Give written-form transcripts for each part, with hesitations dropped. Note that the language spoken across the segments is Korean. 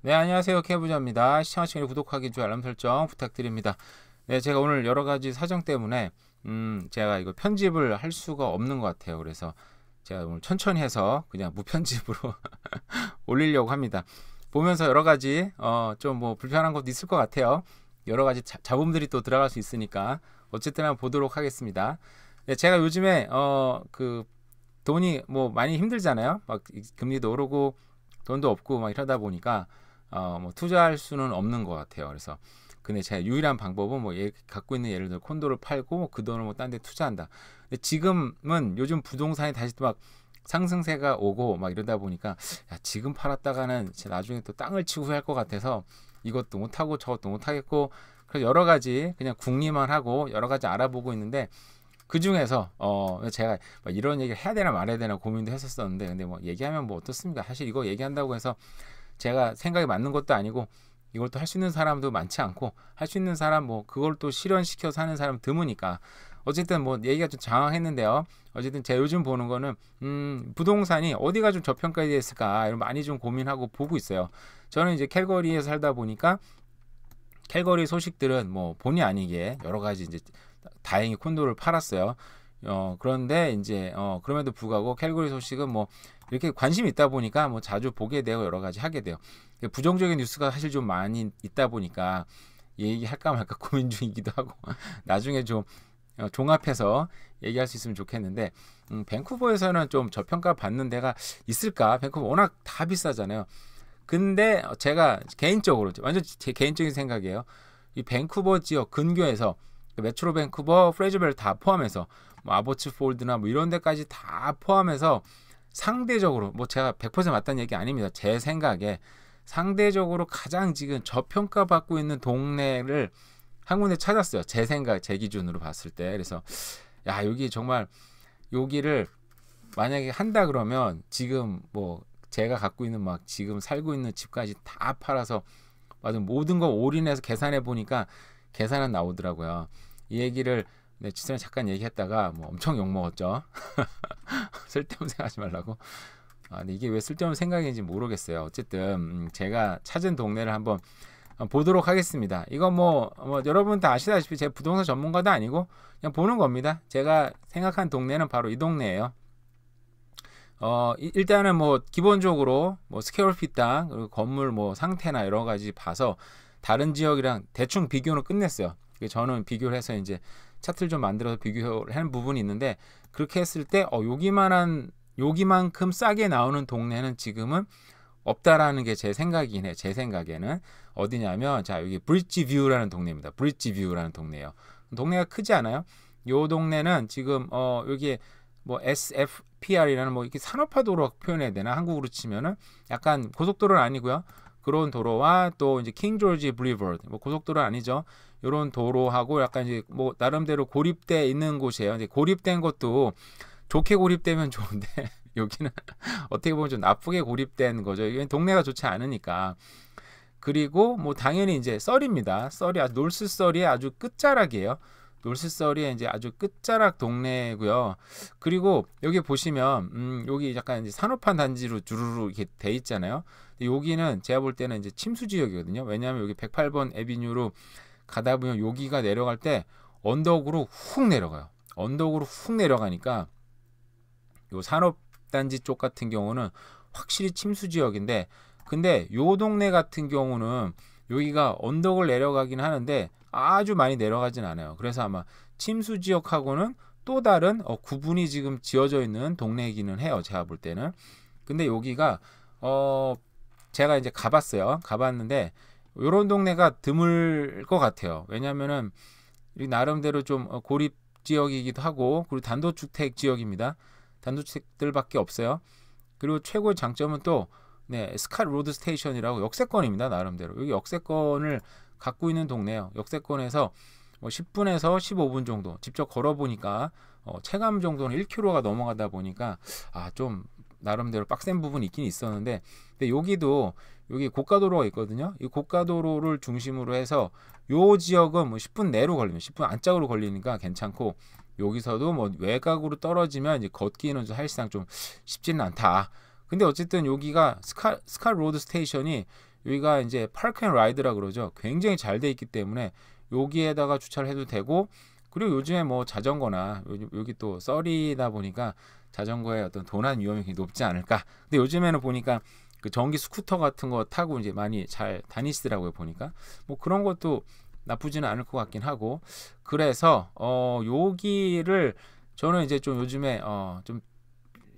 네, 안녕하세요. 케부자입니다. 시청하시기 구독하기, 좋아요, 알람 설정 부탁드립니다. 네, 제가 오늘 여러 가지 사정 때문에 제가 이거 편집을 할 수가 없는 것 같아요. 그래서 제가 오늘 천천히 해서 그냥 무편집으로 올리려고 합니다. 보면서 여러 가지 좀 뭐 불편한 것도 있을 것 같아요. 여러 가지 잡음들이 또 들어갈 수 있으니까 어쨌든 한번 보도록 하겠습니다. 네, 제가 요즘에 그 돈이 뭐 많이 힘들잖아요. 막 금리도 오르고 돈도 없고 막 이러다 보니까 뭐 투자할 수는 없는 것 같아요. 그래서 근데 제가 유일한 방법은 뭐 갖고 있는 예를 들어 콘도를 팔고 그 돈을 뭐 딴 데 투자한다. 근데 지금은 요즘 부동산이 다시 또 막 상승세가 오고 막 이러다 보니까 야, 지금 팔았다가는 나중에 또 땅을 치고 후회할 것 같아서 이것도 못 하고 저것도 못 하겠고 그래서 여러 가지 그냥 궁리만 하고 여러 가지 알아보고 있는데 그 중에서 제가 이런 얘기를 해야 되나 말아야 되나 고민도 했었었는데 근데 뭐 얘기하면 뭐 어떻습니까? 사실 이거 얘기한다고 해서 제가 생각이 맞는 것도 아니고 이걸 또 할 수 있는 사람도 많지 않고 할 수 있는 사람 뭐 그걸 또 실현시켜서 하는 사람 드무니까 어쨌든 뭐 얘기가 좀 장황했는데요. 어쨌든 제가 요즘 보는 거는 부동산이 어디가 좀 저평가되어 있을까 이런 많이 좀 고민하고 보고 있어요. 저는 이제 캘거리에 살다 보니까 캘거리 소식들은 뭐 본의 아니게 여러 가지 이제 다행히 콘도를 팔았어요. 그런데 이제 그럼에도 불구하고 캘거리 소식은 뭐 이렇게 관심이 있다 보니까 뭐 자주 보게 되고 여러 가지 하게 돼요. 부정적인 뉴스가 사실 좀 많이 있다 보니까 얘기할까 말까 고민 중이기도 하고 나중에 좀 종합해서 얘기할 수 있으면 좋겠는데 밴쿠버에서는 좀 저평가 받는 데가 있을까? 밴쿠버 워낙 다 비싸잖아요. 근데 제가 개인적으로 완전 제 개인적인 생각이에요. 이 밴쿠버 지역 근교에서 메트로 밴쿠버, 프레즈벨 다 포함해서 뭐 아보츠폴드나 뭐 이런 데까지 다 포함해서 상대적으로 뭐 제가 100% 맞다는 얘기 아닙니다. 제 생각에 상대적으로 가장 지금 저평가 받고 있는 동네를 한 군데 찾았어요. 제 생각, 제 기준으로 봤을 때. 그래서 야, 여기 정말 여기를 만약에 한다 그러면 지금 뭐 제가 갖고 있는 막 지금 살고 있는 집까지 다 팔아서 맞아 모든 거 올인해서 계산해 보니까 계산은 나오더라고요. 이 얘기를 네, 지난번에 잠깐 얘기했다가 뭐 엄청 욕 먹었죠. 쓸데없는 생각하지 말라고. 근데 이게 왜 쓸데없는 생각인지 모르겠어요. 어쨌든 제가 찾은 동네를 한번 보도록 하겠습니다. 이거 뭐 여러분 다 아시다시피 제가 부동산 전문가도 아니고 그냥 보는 겁니다. 제가 생각한 동네는 바로 이 동네예요. 일단은 뭐 기본적으로 뭐 스퀘어피트당 그리고 건물 뭐 상태나 여러 가지 봐서 다른 지역이랑 대충 비교는 끝냈어요. 저는 비교를 해서 이제 차트를 좀 만들어서 비교를 하는 부분이 있는데 그렇게 했을 때 여기만큼 싸게 나오는 동네는 지금은 없다라는 게 제 생각이긴 해. 제 생각에는 어디냐면 자 여기 브릿지 뷰라는 동네입니다. 브릿지 뷰라는 동네예요. 동네가 크지 않아요. 요 동네는 지금 여기 뭐 SFPR이라는 뭐 이렇게 산업화 도로 표현해야 되나 한국으로 치면은 약간 고속도로는 아니고요. 그런 도로와 또 이제 킹 조지 브리버드 뭐 고속도로 아니죠. 이런 도로하고 약간 이제 뭐 나름대로 고립돼 있는 곳이에요. 이제 고립된 것도 좋게 고립되면 좋은데 여기는 어떻게 보면 좀 나쁘게 고립된 거죠. 이게 동네가 좋지 않으니까. 그리고 뭐 당연히 이제 썰입니다. 썰이 아주 놀스 썰이 아주 끝자락이에요. 놀스 썰이 이제 아주 끝자락 동네고요. 그리고 여기 보시면 여기 약간 이제 산업화 단지로 주르르 이렇게 돼 있잖아요. 여기는 제가 볼 때는 이제 침수 지역이거든요. 왜냐하면 여기 108번 에비뉴로 가다 보면 여기가 내려갈 때 언덕으로 훅 내려가요. 언덕으로 훅 내려가니까 요 산업단지 쪽 같은 경우는 확실히 침수 지역인데 근데 요 동네 같은 경우는 여기가 언덕을 내려가긴 하는데 아주 많이 내려가진 않아요. 그래서 아마 침수 지역하고는 또 다른 구분이 지금 지어져 있는 동네이기는 해요. 제가 볼 때는. 근데 여기가 제가 이제 가봤는데 요런 동네가 드물 것 같아요. 왜냐면은 나름대로 좀 고립 지역이기도 하고 그리고 단독주택 지역입니다. 단독주택들밖에 없어요. 그리고 최고의 장점은 또 스캇 로드 스테이션이라고 역세권입니다. 나름대로 여기 역세권을 갖고 있는 동네예요. 역세권에서 뭐 10분에서 15분 정도 직접 걸어보니까 체감 정도는 1km가 넘어가다 보니까 좀 나름대로 빡센 부분이 있긴 있었는데 근데 여기 고가도로가 있거든요. 이 고가도로를 중심으로 해서 요 지역은 뭐 10분 내로 걸리면 10분 안짝으로 걸리니까 괜찮고 여기서도 뭐 외곽으로 떨어지면 이제 걷기는 사실상 좀 쉽지는 않다. 근데 어쨌든 여기가 스카 로드 스테이션이 여기가 이제 파크 앤 라이드라 그러죠. 굉장히 잘 돼 있기 때문에 여기에다가 주차를 해도 되고, 그리고 요즘에 뭐 자전거나 여기 또 썰이다 보니까 자전거의 어떤 도난 위험이 굉장히 높지 않을까. 근데 요즘에는 보니까 그 전기 스쿠터 같은 거 타고 이제 많이 잘 다니시더라고요. 보니까 뭐 그런 것도 나쁘지는 않을 것 같긴 하고. 그래서 여기를 저는 이제 좀 요즘에 좀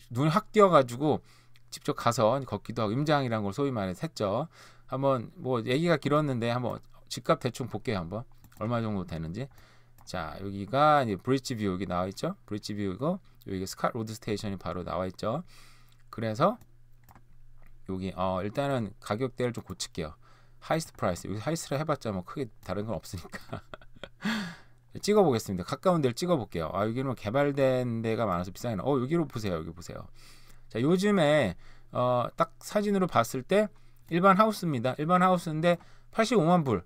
눈이 확 띄어가지고 직접 가서 걷기도 하고 임장이라는 걸 소위 말해서 했죠. 한번 뭐 얘기가 길었는데 한번 집값 대충 볼게요. 한번 얼마 정도 되는지. 자, 여기가 이제 브릿지 뷰 여기 나와 있죠. 브릿지 뷰이고 여기 스카 로드 스테이션이 바로 나와 있죠. 그래서 여기 일단은 가격대를 좀 고칠게요. 하이스트 프라이스. 여기 하이스트를 해봤자 뭐 크게 다른 건 없으니까 찍어 보겠습니다. 가까운 데를 찍어 볼게요. 여기는 개발된 데가 많아서 비싸긴. 여기로 보세요. 여기 보세요. 자, 요즘에 딱 사진으로 봤을 때 일반 하우스입니다. 일반 하우스인데 85만 불.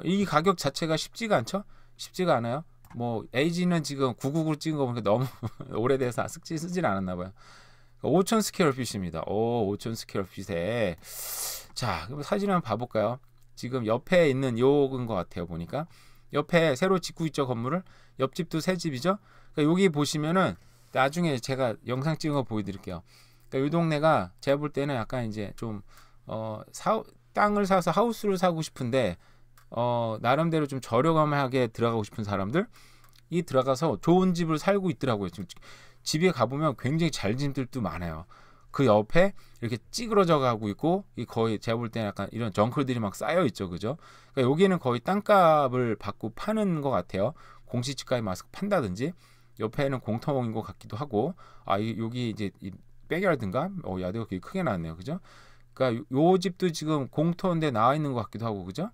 이 가격 자체가 쉽지가 않죠? 쉽지가 않아요. 뭐 에이지는 지금 999로 찍은 거 보니까 너무 오래돼서 쓰질 않았나 봐요. 5,000 스퀘어핏입니다. 5,000 스퀘어핏에 자, 그럼 사진 한번 봐볼까요? 지금 옆에 있는 요건 것 같아요. 보니까 옆에 새로 짓고 있죠, 건물을. 옆집도 새 집이죠. 그러니까 여기 보시면은 나중에 제가 영상 찍은 거 보여드릴게요. 그러니까 이 동네가 제가 볼 때는 약간 이제 좀 땅을 사서 하우스를 사고 싶은데 나름대로 좀 저렴하게 들어가고 싶은 사람들 이 들어가서 좋은 집을 살고 있더라고요. 지금 집에 가보면 굉장히 잘 지은 집들도 많아요. 그 옆에 이렇게 찌그러져 가고 있고 이 거의 제가 볼 때는 약간 이런 정글들이 막 쌓여 있죠, 그죠? 그러니까 여기는 거의 땅값을 받고 파는 것 같아요. 공시지가에 맞서 판다든지. 옆에는 공터인 것 같기도 하고. 여기 이제 이 백야드인가? 야드가 되게 크게 나왔네요, 그죠? 그러니까 요 집도 지금 공터인데 나와 있는 것 같기도 하고, 그죠?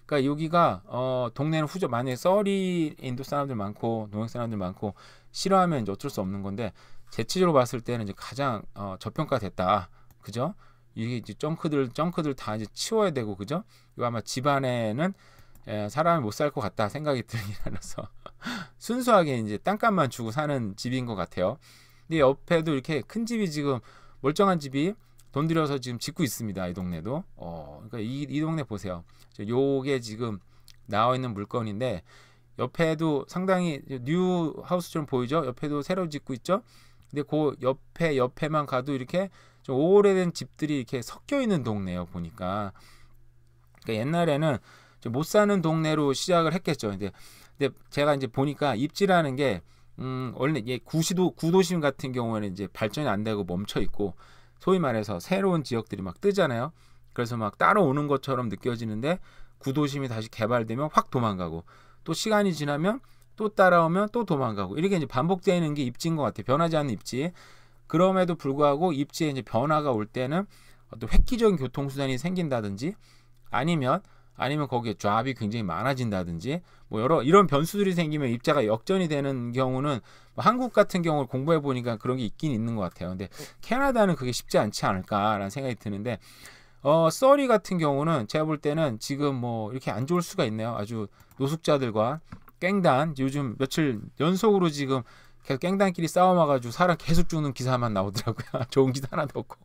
그러니까 여기가 동네는 만약에 썰이 인도 사람들 많고 동양 사람들 많고 싫어하면 이제 어쩔 수 없는 건데 대체적으로 봤을 때는 이제 가장 저평가됐다, 그죠? 이게 이제 정크들 다 이제 치워야 되고, 그죠? 이거 아마 집안에는 사람이 못 살 것 같다 생각이 들긴 하면서 순수하게 이제 땅값만 주고 사는 집인 것 같아요. 근데 옆에도 이렇게 큰 집이 지금 멀쩡한 집이 돈 들여서 지금 짓고 있습니다. 이 동네도. 그러니까 이 동네 보세요. 요게 지금 나와 있는 물건인데 옆에도 상당히 뉴 하우스처럼 보이죠? 옆에도 새로 짓고 있죠? 근데 그 옆에만 가도 이렇게 좀 오래된 집들이 이렇게 섞여 있는 동네예요. 보니까. 그러니까 옛날에는 좀 못 사는 동네로 시작을 했겠죠. 근데 제가 이제 보니까 입지라는 게 원래 구도심 같은 경우에는 이제 발전이 안 되고 멈춰 있고 소위 말해서 새로운 지역들이 막 뜨잖아요. 그래서 막 따라오는 것처럼 느껴지는데 구도심이 다시 개발되면 확 도망가고 또 시간이 지나면 또 따라오면 또 도망가고 이렇게 이제 반복되는 게 입지인 것 같아요. 변하지 않는 입지. 그럼에도 불구하고 입지에 이제 변화가 올 때는 어떤 획기적인 교통수단이 생긴다든지 아니면 거기에 잡이 굉장히 많아진다든지 뭐 여러 이런 변수들이 생기면 입자가 역전이 되는 경우는 뭐 한국 같은 경우를 공부해 보니까 그런 게 있긴 있는 것 같아요. 근데 캐나다는 그게 쉽지 않지 않을까라는 생각이 드는데 서리 같은 경우는 제가 볼 때는 지금 뭐 이렇게 안 좋을 수가 있네요. 아주 노숙자들과 깽단 요즘 며칠 연속으로 지금 계속 깽단끼리 싸워와가지고 사람 계속 죽는 기사만 나오더라고요. 좋은 기사 하나도 없고.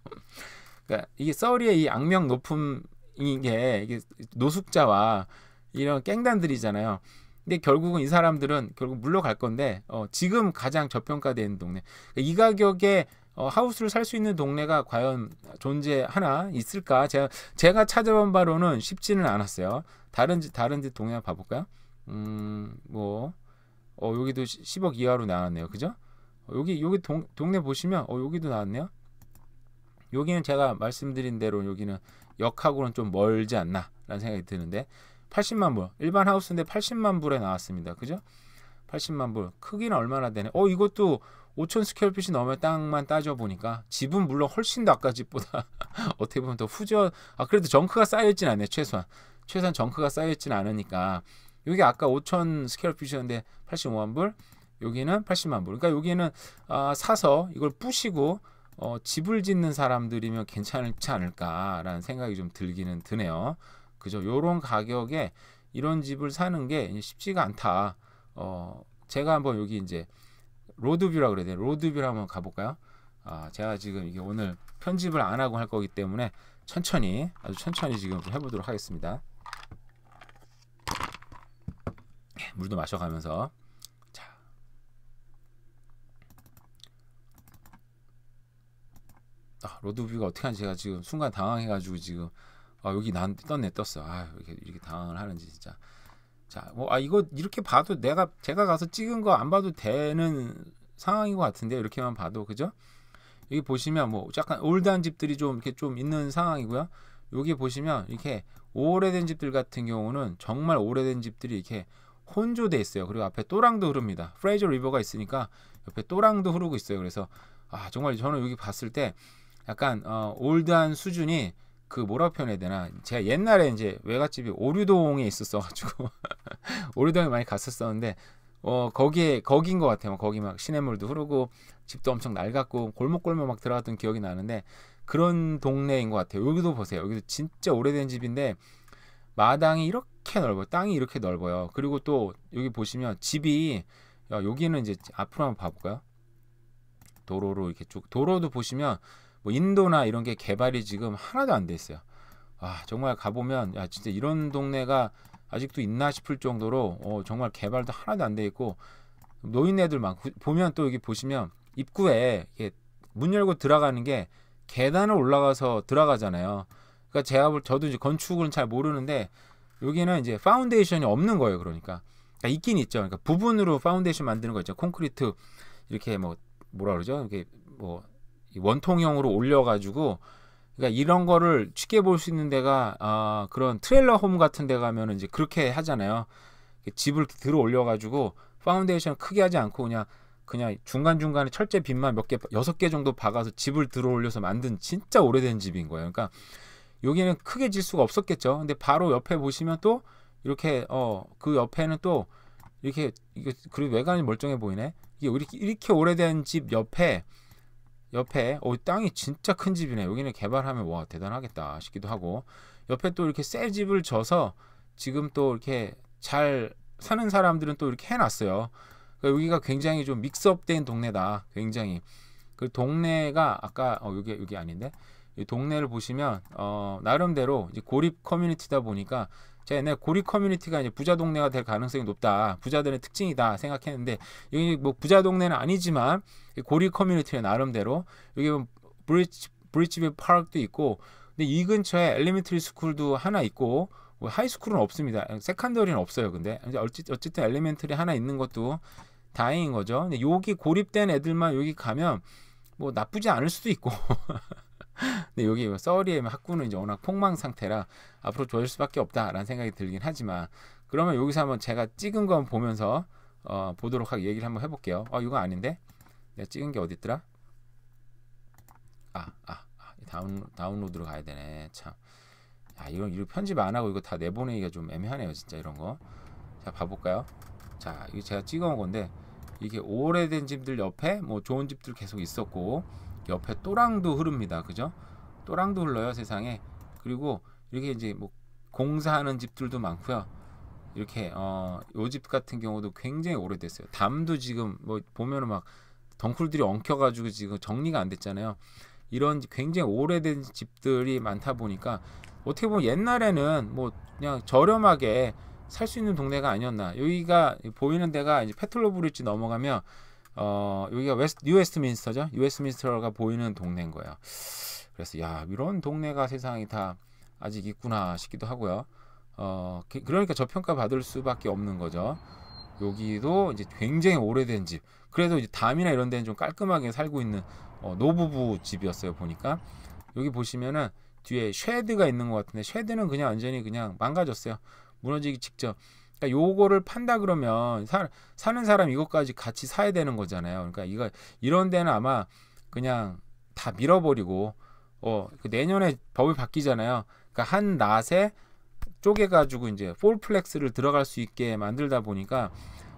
그러니까 이게 서리의 이 악명 높음 이게 노숙자와 이런 깽단들이잖아요. 근데 결국은 이 사람들은 결국 물러갈 건데 지금 가장 저평가된 동네. 그러니까 이 가격에 하우스를 살 수 있는 동네가 과연 존재하나 있을까? 제가 찾아본 바로는 쉽지는 않았어요. 다른 집 동네 한번 봐볼까요? 여기도 10억 이하로 나왔네요. 그죠? 여기 동네 보시면 여기도 나왔네요. 여기는 제가 말씀드린 대로 여기는 역하고는 좀 멀지 않나 라는 생각이 드는데 80만 불 일반 하우스인데 80만 불에 나왔습니다. 그죠? 80만 불 크기는 얼마나 되네. 이것도 5,000 스퀘어핏이 넘을 땅만 따져보니까 집은 물론 훨씬 더 아까 집보다 어떻게 보면 더 그래도 정크가 쌓여있진 않네. 최소한 정크가 쌓여있진 않으니까 여기 아까 5,000 스퀘어핏이었는데 85만 불 여기는 80만 불. 그러니까 여기는 사서 이걸 부시고 집을 짓는 사람들이면 괜찮지 않을까라는 생각이 좀 들기는 드네요. 그죠? 요런 가격에 이런 집을 사는 게 쉽지가 않다. 제가 한번 여기 이제 로드뷰라 그래야 돼요. 로드뷰를 한번 가볼까요? 제가 지금 이게 오늘 편집을 안 하고 할 거기 때문에 천천히, 아주 천천히 지금 좀 해보도록 하겠습니다. 물도 마셔가면서. 자, 로드뷰가 어떻게 하는지 제가 지금 순간 당황해가지고 지금 여기 난 떴어. 이렇게 당황을 하는지 진짜. 자, 뭐 이거 이렇게 봐도 제가 가서 찍은 거 안 봐도 되는 상황인 것 같은데, 이렇게만 봐도. 그죠? 여기 보시면 뭐 약간 올드한 집들이 좀 이렇게 좀 있는 상황이고요. 여기 보시면 이렇게 오래된 집들 같은 경우는 정말 오래된 집들이 이렇게 혼조돼 있어요. 그리고 앞에 또랑도 흐릅니다. 프레이저 리버가 있으니까 옆에 또랑도 흐르고 있어요. 그래서 정말 저는 여기 봤을 때 약간 올드한 수준이, 그 뭐라고 표현해야 되나, 제가 옛날에 이제 외갓집이 오류동에 있었어가지고 오류동에 많이 갔었었는데 거긴 것 같아요. 거기 막 시냇물도 흐르고 집도 엄청 낡았고 골목골목 막 들어갔던 기억이 나는데, 그런 동네인 것 같아요. 여기도 보세요. 여기도 진짜 오래된 집인데 마당이 이렇게 넓어요. 땅이 이렇게 넓어요. 그리고 또 여기 보시면 집이, 여기는 이제 앞으로 한번 봐볼까요? 도로로 이렇게 쭉, 도로도 보시면 뭐 인도나 이런 게 개발이 지금 하나도 안 돼 있어요. 정말 가보면 진짜 이런 동네가 아직도 있나 싶을 정도로 정말 개발도 하나도 안 돼 있고, 노인네들 많고, 보면 또 여기 보시면 입구에 문 열고 들어가는 게 계단을 올라가서 들어가잖아요. 그러니까 저도 이제 건축은 잘 모르는데 여기는 이제 파운데이션이 없는 거예요. 그러니까 있긴 있죠. 그러니까 부분으로 파운데이션 만드는 거 있죠. 콘크리트 이렇게 뭐라 그러죠? 이렇게 뭐 원통형으로 올려가지고, 그러니까 이런 거를 쉽게 볼 수 있는 데가 그런 트레일러 홈 같은 데 가면은 이제 그렇게 하잖아요. 집을 들어 올려가지고 파운데이션 크게 하지 않고 그냥 중간중간에 철제 빗만 몇 개, 6개 정도 박아서 집을 들어 올려서 만든 진짜 오래된 집인 거예요. 그러니까 여기는 크게 질 수가 없었겠죠. 근데 바로 옆에 보시면 또 이렇게 그 옆에는 또 이렇게, 그리고 외관이 멀쩡해 보이네. 이게 이렇게 오래된 집 옆에 땅이 진짜 큰 집이네. 여기는 개발하면 와 대단하겠다 싶기도 하고, 옆에 또 이렇게 새 집을 져서 지금 또 이렇게 잘 사는 사람들은 또 이렇게 해놨어요. 그러니까 여기가 굉장히 좀 믹스업된 동네다. 굉장히 그 동네가 아까 여기 아닌데, 이 동네를 보시면 나름대로 이제 고립 커뮤니티다 보니까, 제가 옛날에 고립 커뮤니티가 이제 부자 동네가 될 가능성이 높다, 부자들의 특징이다 생각했는데, 여기 뭐 부자 동네는 아니지만 고립 커뮤니티의 나름대로 여기 보면 브리치빌 파크도 있고, 근데 이 근처에 엘리멘터리 스쿨도 하나 있고, 뭐 하이스쿨은 없습니다. 세컨더리는 없어요. 근데 어쨌든 엘리멘터리 하나 있는 것도 다행인 거죠. 근데 여기 고립된 애들만 여기 가면 뭐 나쁘지 않을 수도 있고 근데 여기 서리의 학구는 이제 워낙 폭망 상태라 앞으로 좋아질 수밖에 없다라는 생각이 들긴 하지만, 그러면 여기서 한번 제가 찍은 거 보면서 보도록 하게 얘기를 한번 해볼게요. 이거 아닌데 내가 찍은 게 어디 있더라? 다운로드로 가야 되네. 참, 이거 편집 안 하고 이거 다 내보내기가 좀 애매하네요, 진짜. 이런 거. 자, 봐볼까요? 자, 이거 제가 찍어온 건데, 이게 오래된 집들 옆에 뭐 좋은 집들 계속 있었고, 옆에 또랑도 흐릅니다. 그죠? 또랑도 흘러요, 세상에. 그리고 이렇게 이제 뭐 공사하는 집들도 많고요. 이렇게 요 집 같은 경우도 굉장히 오래됐어요. 담도 지금 뭐 보면은 막 덩쿨들이 엉켜가지고 지금 정리가 안 됐잖아요. 이런 굉장히 오래된 집들이 많다 보니까 어떻게 보면 옛날에는 뭐 그냥 저렴하게 살 수 있는 동네가 아니었나. 여기가 보이는 데가 이제 페틀로 브릿지 넘어가면 여기가 뉴웨스트민스터죠. 뉴웨스트민스터가 보이는 동네인 거예요. 그래서 이런 동네가 세상에 다 아직 있구나 싶기도 하고요. 그러니까 저평가 받을 수밖에 없는 거죠. 여기도 이제 굉장히 오래된 집. 그래도 이제 담이나 이런 데는 좀 깔끔하게 살고 있는 노부부 집이었어요. 보니까 여기 보시면은 뒤에 쉐드가 있는 것 같은데, 쉐드는 그냥 완전히 그냥 망가졌어요. 무너지기 직전. 그러니까 요거를 판다 그러면 사는 사람 이것까지 같이 사야 되는 거잖아요. 그러니까 이런 데는 아마 그냥 다 밀어버리고 그 내년에 법이 바뀌잖아요. 그러니까 한 낫에 쪼개가지고 이제 폴플렉스를 들어갈 수 있게 만들다 보니까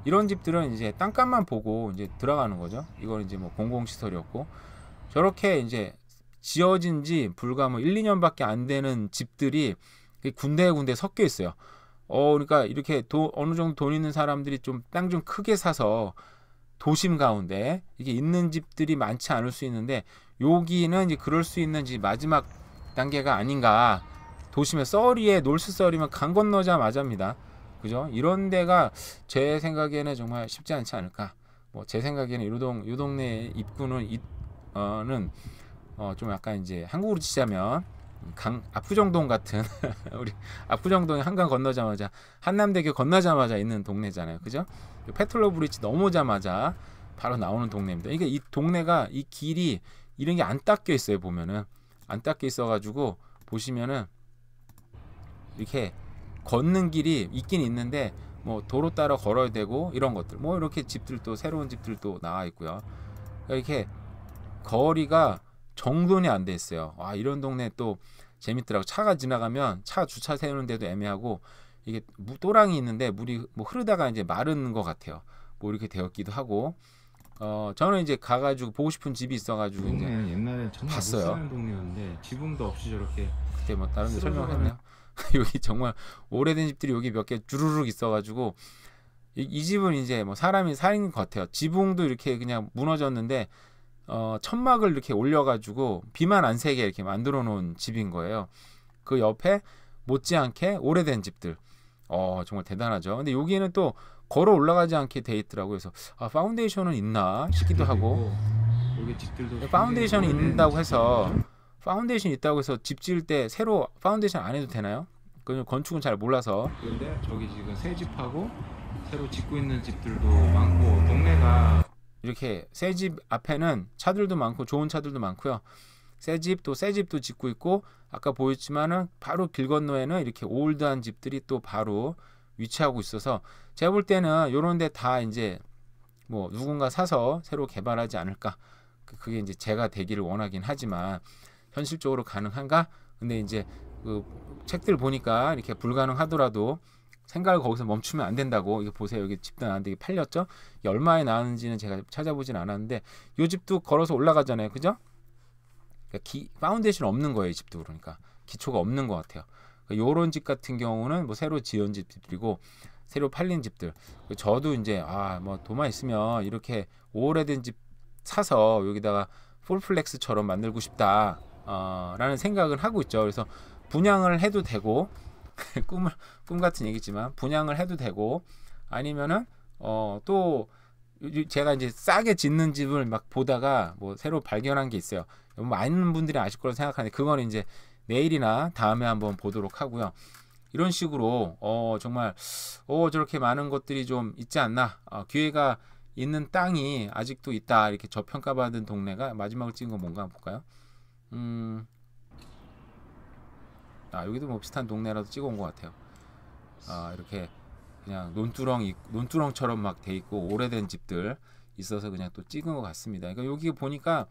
이런 집들은 이제 땅값만 보고 이제 들어가는 거죠. 이건 이제 뭐 공공시설이었고, 저렇게 이제 지어진 지 불과 뭐 1, 2년밖에 안 되는 집들이 군데군데 섞여 있어요. 그러니까 이렇게 어느 정도 돈 있는 사람들이 좀 땅 좀 크게 사서 도심 가운데 이게 있는 집들이 많지 않을 수 있는데 여기는 이제 그럴 수 있는 이제 마지막 단계가 아닌가. 도심의 썰이에 놀스 썰이면 강 건너자마자입니다. 그죠? 이런 데가 제 생각에는 정말 쉽지 않지 않을까. 뭐 제 생각에는 요 동네 입구는 좀 약간 이제 한국으로 치자면 압구정동 같은 우리 압구정동에 한강 건너자마자 한남대교 건너자마자 있는 동네잖아요. 그죠? 페트롤 브릿지 넘어자마자 바로 나오는 동네입니다. 그러니까 이 동네가 이 길이 이런 게 안 닦여 있어요. 보면은 안 닦여 있어 가지고 보시면은 이렇게 걷는 길이 있긴 있는데 뭐 도로 따라 걸어야 되고 이런 것들 뭐 이렇게 집들도 새로운 집들도 나와 있고요. 그러니까 이렇게 거리가 정돈이 안 돼 있어요. 아, 이런 동네 또 재밌더라고. 차가 지나가면 차 주차 세우는 데도 애매하고 이게 또랑이 있는데 물이 뭐 흐르다가 이제 마른 것 같아요. 뭐 이렇게 되었기도 하고. 저는 이제 가가지고 보고 싶은 집이 있어가지고 이제 옛날에 정말 봤어요. 못 사는 동네였는데 지붕도 없이 저렇게 그때 뭐 다른 데 설명을 했네요. 여기 정말 오래된 집들이 여기 몇 개 주르륵 있어가지고 이 집은 이제 뭐 사람이 살인 것 같아요. 지붕도 이렇게 그냥 무너졌는데 천막을 이렇게 올려가지고 비만 안 새게 이렇게 만들어 놓은 집인 거예요. 그 옆에 못지않게 오래된 집들. 정말 대단하죠. 근데 여기는 또 걸어 올라가지 않게 돼 있더라고요. 그래서 파운데이션은 있나 싶기도 하고. 여기 집들도 파운데이션이 있다고 해서 파운데이션 있다고 해서 집 지을 때 새로 파운데이션 안 해도 되나요? 그건 건축은 잘 몰라서. 근데 저기 지금 새 집하고 새로 짓고 있는 집들도 많고 동네가 이렇게 새 집 앞에는 차들도 많고 좋은 차들도 많고요. 새 집도 짓고 있고 아까 보였지만은 바로 길 건너에는 이렇게 올드한 집들이 또 바로 위치하고 있어서 제가 볼 때는 요런 데 다 이제 뭐 누군가 사서 새로 개발하지 않을까. 그게 이제 제가 되기를 원하긴 하지만 현실적으로 가능한가? 근데 이제 그 책들 보니까 이렇게 불가능하더라도 생각을 거기서 멈추면 안 된다고. 이거 보세요. 여기 집도 나왔는데 이게 팔렸죠? 이게 얼마에 나왔는지는 제가 찾아보진 않았는데 이 집도 걸어서 올라가잖아요. 그죠? 그러니까 파운데이션 없는 거예요. 이 집도. 그러니까 기초가 없는 것 같아요. 그러니까 요런 집 같은 경우는 뭐 새로 지은 집들이고 새로 팔린 집들. 저도 이제 뭐 돈만 있으면 이렇게 오래된 집 사서 여기다가 폴플렉스처럼 만들고 싶다 라는 생각을 하고 있죠. 그래서 분양을 해도 되고 꿈 같은 얘기지만 분양을 해도 되고 아니면은 또 제가 이제 싸게 짓는 집을 막 보다가 뭐 새로 발견한 게 있어요. 많은 분들이 아실 거라고 생각하는데 그거는 이제 내일이나 다음에 한번 보도록 하고요. 이런 식으로 정말 저렇게 많은 것들이 좀 있지 않나. 기회가 있는 땅이 아직도 있다. 이렇게 저평가받은 동네가 마지막으로 찍은 거 뭔가 볼까요? 여기도 뭐 비슷한 동네라도 찍어온 것 같아요. 이렇게 그냥 논두렁처럼 막 돼 있고 오래된 집들 있어서 그냥 또 찍은 것 같습니다. 그러니까 여기 보니까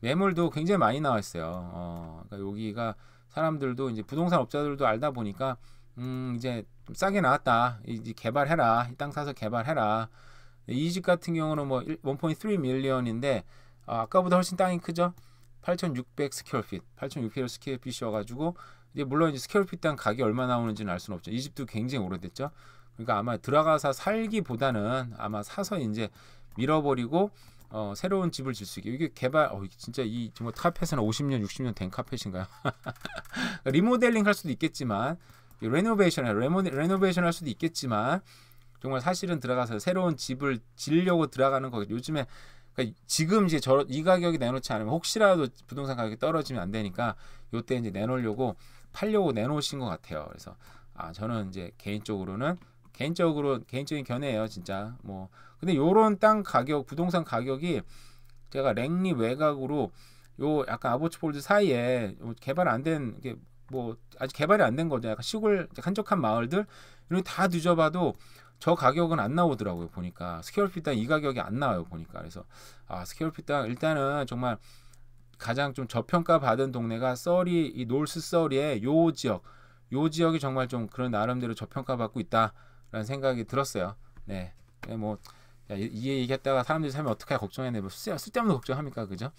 매물도 굉장히 많이 나와 있어요. 그러니까 여기가 사람들도 이제 부동산 업자들도 알다 보니까 이제 좀 싸게 나왔다. 이제 개발해라. 이 땅 사서 개발해라. 이 집 같은 경우는 뭐 1.3 밀리언인데 아까보다 훨씬 땅이 크죠. 8,600 스퀘어핏, 8,600 스퀘어핏이어가지고 이제 물론 이제 스퀘어핏 땅 가격이 얼마 나오는지는 알 수는 없죠. 이 집도 굉장히 오래됐죠. 그러니까 아마 들어가서 살기보다는 아마 사서 이제 밀어버리고 새로운 집을 질 수 있게. 이게 개발 진짜 이 정말 카펫은 50년, 60년 된 카펫인가요? 리모델링 할 수도 있겠지만 레노베이션 할 수도 있겠지만 정말 사실은 들어가서 새로운 집을 지으려고 들어가는 거. 요즘에 그러니까 지금 이제 이 가격이 내놓지 않으면 혹시라도 부동산 가격이 떨어지면 안 되니까 요때 이제 내놓으려고 팔려고 내놓으신 것 같아요. 그래서 저는 이제 개인적인 견해예요, 진짜. 뭐 근데 요런 땅 가격, 부동산 가격이 제가 랭리 외곽으로 요 약간 아보츠폴드 사이에 개발 안 된 게 뭐 아직 개발이 안 된 거죠. 약간 시골 한적한 마을들 이런 다 뒤져봐도 저 가격은 안 나오더라고요. 보니까 스퀘어핏 땅 이 가격이 안 나와요. 보니까. 그래서 스퀘어핏 땅 일단은 정말 가장 좀 저평가 받은 동네가 이 놀스 서리의 요 지역이 정말 좀 그런 나름대로 저평가 받고 있다라는 생각이 들었어요. 네, 뭐 이 얘기했다가 사람들이 살면 어떻게 걱정했네. 뭐 쓸데없는 걱정합니까, 그죠?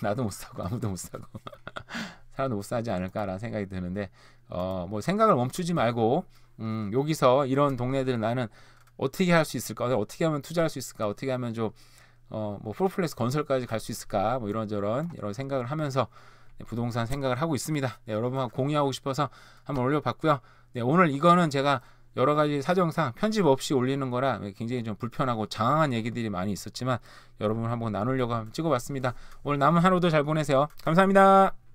나도 못 사고 아무도 못 사고 사람도 못 사지 않을까라는 생각이 드는데 뭐 생각을 멈추지 말고 여기서 이런 동네들은 나는 어떻게 할 수 있을까? 어떻게 하면 투자할 수 있을까? 어떻게 하면 좀 뭐 풀플레스 건설까지 갈 수 있을까? 뭐 이런저런 여러 생각을 하면서 부동산 생각을 하고 있습니다. 네, 여러분과 공유하고 싶어서 한번 올려봤고요. 네, 오늘 이거는 제가 여러 가지 사정상 편집 없이 올리는 거라 굉장히 좀 불편하고 장황한 얘기들이 많이 있었지만 여러분 한번 나누려고 찍어봤습니다. 오늘 남은 하루도 잘 보내세요. 감사합니다.